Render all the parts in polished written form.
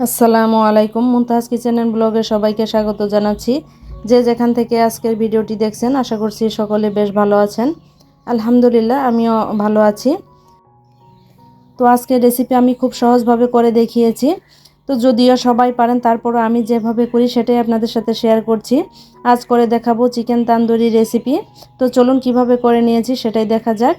আসসালামু আলাইকুম। মুনতাহাজ kitchen and ব্লগে সবাইকে স্বাগত জানাচ্ছি। যে যেখান থেকে আজকের ভিডিওটি দেখছেন, আশা করছি সকলে বেশ ভালো আছেন। আলহামদুলিল্লাহ, আমিও ভালো আছি। তো আজকের রেসিপি আমি খুব সহজভাবে করে দেখিয়েছি। তো যদিও সবাই পারেন, তারপরও আমি যেভাবে করি সেটাই আপনাদের সাথে শেয়ার করছি। আজ করে দেখাবো চিকেন তান্দুরি রেসিপি। তো চলুন কিভাবে করে নিয়েছি সেটাই দেখা যাক।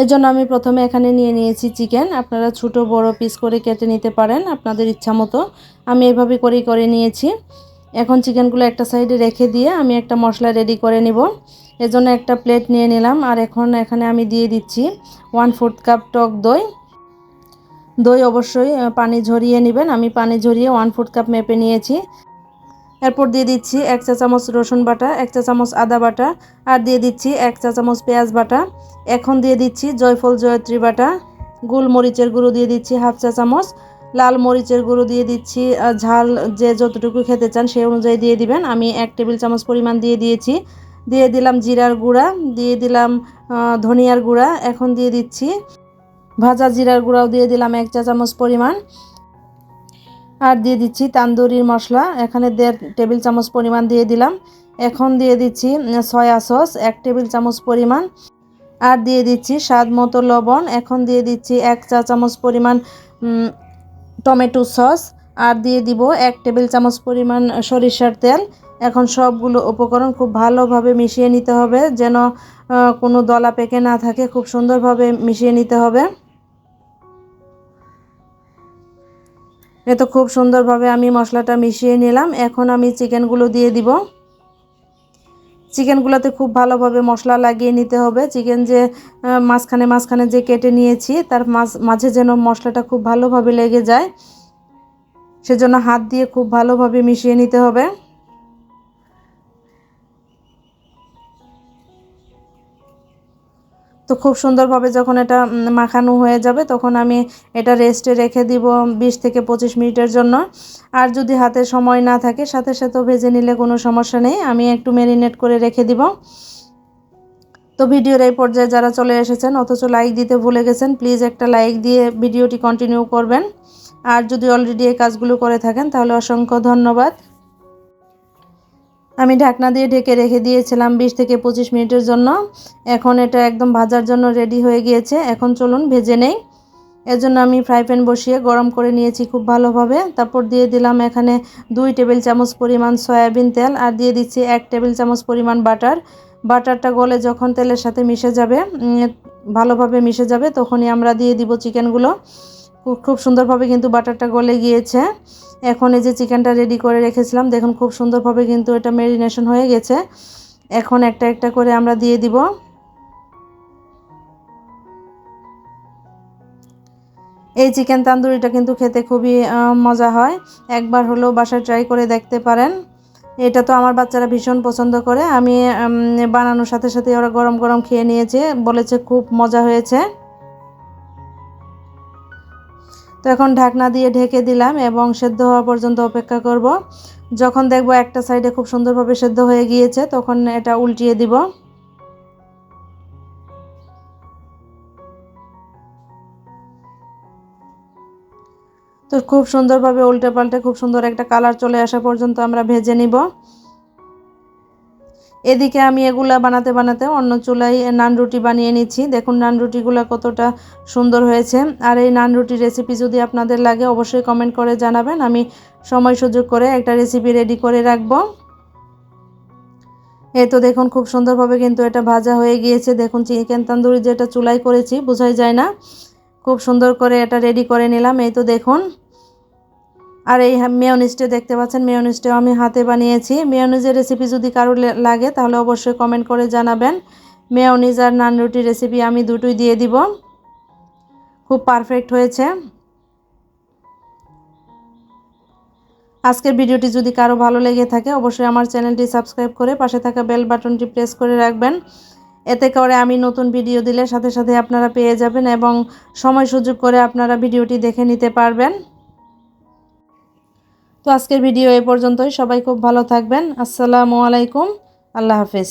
এর জন্য আমি প্রথমে এখানে নিয়ে নিয়েছি চিকেন। আপনারা ছোট বড় পিস করে কেটে নিতে পারেন আপনাদের ইচ্ছা মতো। আমি এভাবে করেই করে নিয়েছি। এখন চিকেনগুলো একটা সাইডে রেখে দিয়ে আমি একটা মশলা রেডি করে নিব। এর জন্য একটা প্লেট নিয়ে নিলাম, আর এখন এখানে আমি দিয়ে দিচ্ছি 1/4 কাপ টক দই। দই অবশ্যই পানি ঝরিয়ে নেবেন। আমি পানি ঝরিয়ে 1/4 কাপ মেপে নিয়েছি। এরপর দিয়ে দিচ্ছি 1 চা চামচ রসুন বাটা, 1 চা চামচ আদা বাটা, আর দিয়ে দিচ্ছি 1 চা চামচ পেঁয়াজ বাটা। এখন দিয়ে দিচ্ছি জয়ফল জয়ত্রী বাটা। গোলমরিচের গুঁড়ো দিয়ে দিচ্ছি 1/2 চা চামচ। লাল মরিচের গুঁড়ো দিয়ে দিচ্ছি, ঝাল যে যতটুকু খেতে চান সেই অনুযায়ী দিয়ে দিবেন। আমি 1 টেবিল চামচ পরিমাণ দিয়ে দিয়েছি। দিয়ে দিলাম জিরার গুঁড়া, দিয়ে দিলাম ধনিয়ার গুঁড়া। এখন দিয়ে দিচ্ছি ভাজা জিরার গুঁড়াও দিয়ে দিলাম 1 চা চামচ পরিমাণ। আর দিয়ে দিচ্ছি তান্দুরির মশলা, এখানে 1.5 টেবিল চামচ পরিমাণ দিয়ে দিলাম। এখন দিয়ে দিচ্ছি সয়া সস 1 টেবিল চামচ পরিমাণ। আর দিয়ে দিচ্ছি স্বাদ মতো লবণ। এখন দিয়ে দিচ্ছি 1 চা চামচ পরিমাণ টমেটো সস। আর দিয়ে দিব 1 টেবিল চামচ পরিমাণ সরিষার তেল। এখন সবগুলো উপকরণ খুব ভালোভাবে মিশিয়ে নিতে হবে, যেন কোনো দলা পেকে না থাকে। খুব সুন্দরভাবে মিশিয়ে নিতে হবে। তো খুব সুন্দরভাবে আমি মশলাটা মিশিয়ে নিলাম। এখন আমি চিকেনগুলো দিয়ে দিব। চিকেনগুলোতে খুব ভালোভাবে মশলা লাগিয়ে নিতে হবে। চিকেন যে মাঝখানে মাঝখানে যে কেটে নিয়েছি তার মাঝে যেন মশলাটা খুব ভালোভাবে লেগে যায়, সেজন্য হাত দিয়ে খুব ভালোভাবে মিশিয়ে নিতে হবে। তো খুব সুন্দরভাবে যখন এটা মাখানো হয়ে যাবে, তখন আমি এটা রেস্টে রেখে দিব 20 থেকে 25 মিনিটের জন্য। আর যদি হাতে সময় না থাকে, সাথে সাথেও ভেজে নিলে কোনো সমস্যা নেই। আমি একটু ম্যারিনেট করে রেখে দিব। তো ভিডিওর এই পর্যায়ে যারা চলে এসেছেন অথচ লাইক দিতে ভুলে গেছেন, প্লিজ একটা লাইক দিয়ে ভিডিওটি কন্টিনিউ করবেন। আর যদি অলরেডি এই কাজগুলো করে থাকেন তাহলে অসংখ্য ধন্যবাদ। আমি ঢাকনা দিয়ে ঢেকে রেখে দিয়েছিলাম 20 থেকে 25 মিনিটের জন্য। এখন এটা একদম ভাজার জন্য রেডি হয়ে গিয়েছে। এখন চলুন ভেজে নেই। এর জন্য আমি ফ্রাই প্যান বসিয়ে গরম করে নিয়েছি খুব ভালোভাবে। তারপর দিয়ে দিলাম এখানে 2 টেবিল চামচ পরিমাণ সয়াবিন তেল, আর দিয়ে দিচ্ছি 1 টেবিল চামচ পরিমাণ বাটার। বাটারটা গলে যখন তেলের সাথে মিশে যাবে, ভালোভাবে মিশে যাবে, তখনই আমরা দিয়ে দিব চিকেনগুলো। খুব সুন্দরভাবে কিন্তু বাটারটা গলে গিয়েছে। এখন এই যে চিকেনটা রেডি করে রেখেছিলাম, দেখুন খুব সুন্দরভাবে কিন্তু এটা ম্যারিনেশন হয়ে গেছে। এখন একটা একটা করে আমরা দিয়ে দিব। এই চিকেন তান্দুরিটা কিন্তু খেতে খুবই মজা হয়। একবার হলেও বাসায় ট্রাই করে দেখতে পারেন। এটা তো আমার বাচ্চারা ভীষণ পছন্দ করে। আমি বানানোর সাথে সাথে ওরা গরম গরম খেয়ে নিয়েছে, বলেছে খুব মজা হয়েছে। তো এখন ঢাকনা দিয়ে ঢেকে দিলাম এবং সেদ্ধ হওয়া পর্যন্ত অপেক্ষা করব। যখন দেখব একটা সাইডে খুব সুন্দরভাবে সেদ্ধ হয়ে গিয়েছে, তখন এটা উল্টিয়ে দিব। তো খুব সুন্দরভাবে উল্টে পাল্টে খুব সুন্দর একটা কালার চলে আসা পর্যন্ত আমরা ভেজে নিব। এদিকে আমি এগুলা বানাতে বানাতে অন্য চুলায় নান রুটি বানিয়ে নিচ্ছি। দেখুন নান রুটিগুলো কতটা সুন্দর হয়েছে। আর এই নান রুটির রেসিপি যদি আপনাদের লাগে অবশ্যই কমেন্ট করে জানাবেন। আমি সময় সুযোগ করে একটা রেসিপি রেডি করে রাখবো। এই তো দেখুন খুব সুন্দরভাবে কিন্তু এটা ভাজা হয়ে গিয়েছে। দেখুন চিকেন তন্দুরি যেটা চুলায় করেছি বোঝাই যায় না। খুব সুন্দর করে এটা রেডি করে নিলাম। এই তো দেখুন। আর এই মেয়োনিজটা দেখতে পাচ্ছেন, মেয়োনিজটাও আমি হাতে বানিয়েছি। মেয়োনিজের রেসিপি যদি কারো লাগে তাহলে অবশ্যই কমেন্ট করে জানাবেন। মেয়োনিজ আর নান রুটি রেসিপি আমি দুটোই দিয়ে দিব। খুব পারফেক্ট হয়েছে। আজকের ভিডিওটি যদি কারো ভালো লেগে থাকে অবশ্যই আমার চ্যানেলটি সাবস্ক্রাইব করে পাশে থাকা বেল বাটনটি প্রেস করে রাখবেন। এতে করে আমি নতুন ভিডিও দিলে সাথে সাথে আপনারা পেয়ে যাবেন এবং সময় সুযোগ করে আপনারা ভিডিওটি দেখে নিতে পারবেন। তো আজকের ভিডিও এই পর্যন্তই। সবাই খুব ভালো থাকবেন। আসসালামু আলাইকুম। আল্লাহ হাফেজ।